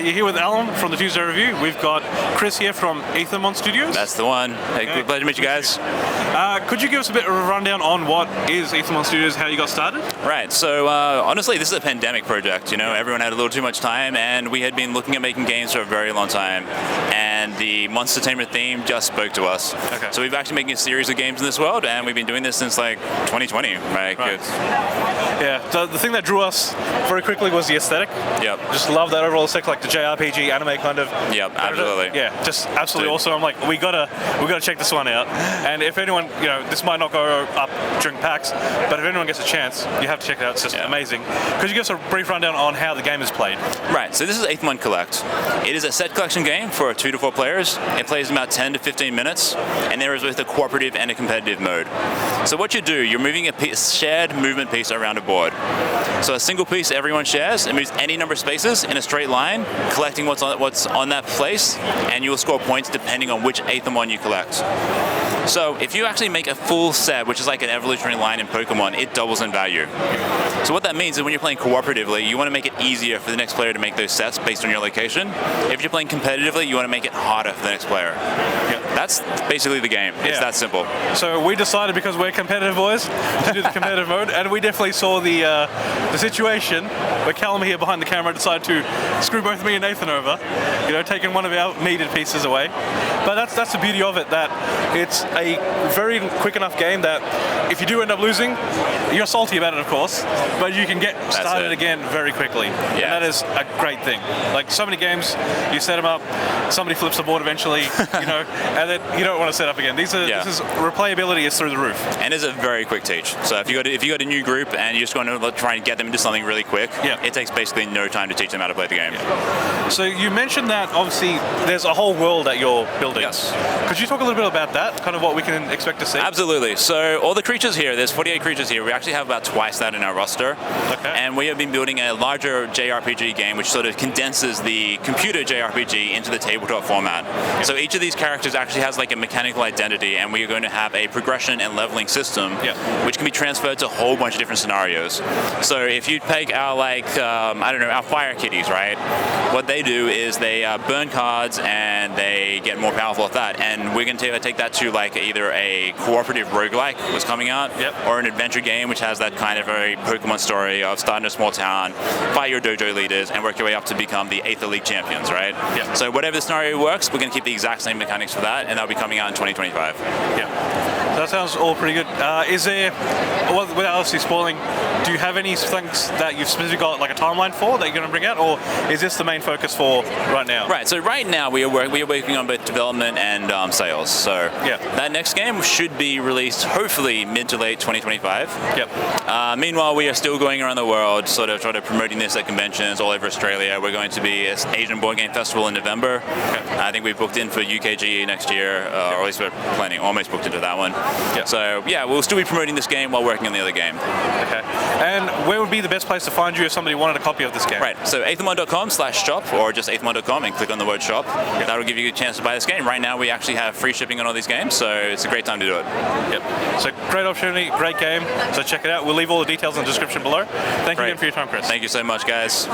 You're here with Alan from the Tuesday Review. We've got Chris here from Aethermon Studios. That's the one. Hey, good pleasure to meet you guys. Could you give us a bit of a rundown on what is Aethermon Studios, how you got started? Right, so honestly, this is a pandemic project. You know, everyone had a little too much time, and we had been looking at making games for a very long time. And the Monstertainment theme just spoke to us. Okay. So we've actually making a series of games in this world, and we've been doing this since like 2020. Right. Yeah. So the thing that drew us very quickly was the aesthetic. Yep. Just love that overall aesthetic, like the JRPG anime kind of. Yep, absolutely. Yeah, just absolutely awesome. I'm like, we gotta check this one out. And if anyone, you know, this might not go up during PAX, but if anyone gets a chance, you have to check it out. It's just amazing. Could you give us a brief rundown on how the game is played? Right. So this is Aethermon Collect. It is a set collection game for 2 to 4 players. It plays in about 10 to 15 minutes, and there is both a cooperative and a competitive mode. So what you do, you're moving a shared movement piece around a board. So a single piece everyone shares, it moves any number of spaces in a straight line, collecting what's on that place, and you will score points depending on which Aethermon you collect. So if you actually make a full set, which is like an evolutionary line in Pokemon, it doubles in value. So what that means is when you're playing cooperatively, you want to make it easier for the next player to make those sets based on your location. If you're playing competitively, you want to make it harder for the next player. That's basically the game. It's that simple. So we decided, because we're competitive boys, to do the competitive mode, and we definitely saw the situation where Callum here behind the camera decided to screw both me and Nathan over, you know, taking one of our needed pieces away. But that's the beauty of it, that it's a very quick enough game that if you do end up losing, you're salty about it, of course, but you can get started again very quickly. Yeah. And that is a great thing. Like so many games, you set them up, somebody flips the board eventually, you know, and then you don't want to set up again. This is replayability is through the roof. And it's a very quick teach. So if you got a new group and you're just going to try and get them into something really quick, it takes basically no time to teach them how to play the game. So you mentioned that obviously there's a whole world that you're building. Yes. Could you talk a little bit about that, kind of what we can expect to see? Absolutely. So all the creatures here, there's 48 creatures here. We actually have about twice that in our roster. Okay. And we have been building a larger JRPG game which sort of condenses the computer JRPG into the tabletop format. So each of these characters actually has like a mechanical identity, and we are going to have a progression and leveling system which can be transferred to a whole bunch of different scenarios. So if you take our our fire kitties, right? What they do is they burn cards and they get more powerful at that. And we're going to take that to like either a cooperative roguelike was coming out, or an adventure game which has that kind of a Pokemon story of starting a small town, fight your dojo leaders, and work your way up to become the Aether League champions, right? So whatever the scenario works, we're going to keep the exact same mechanics for that, and that'll be coming out in 2025. So that sounds all pretty good. Is there, well, without obviously spoiling, do you have any things that you've specifically got like a timeline for that you're going to bring out, or is this the main focus for right now? Right. So right now we are working on both development and sales. So that next game should be released hopefully mid to late 2025. Meanwhile, we are still going around the world, sort of promoting this at conventions all over Australia. We're going to be at Asian Board Game Festival in November. I think we've booked in for UKG next year, or at least we're planning, almost booked into that one. So yeah, we'll still be promoting this game while working on the other game. Okay. And where would be the best place to find you if somebody wanted a copy of this game? Right. So aethermon.com/shop, or just aethermon.com and click on the word shop. That'll give you a chance to buy this game. Right now we actually have free shipping on all these games, so it's a great time to do it. So great opportunity, great game. So check it out. We'll leave all the details in the description below. Thank you again for your time, Chris. Thank you so much, guys.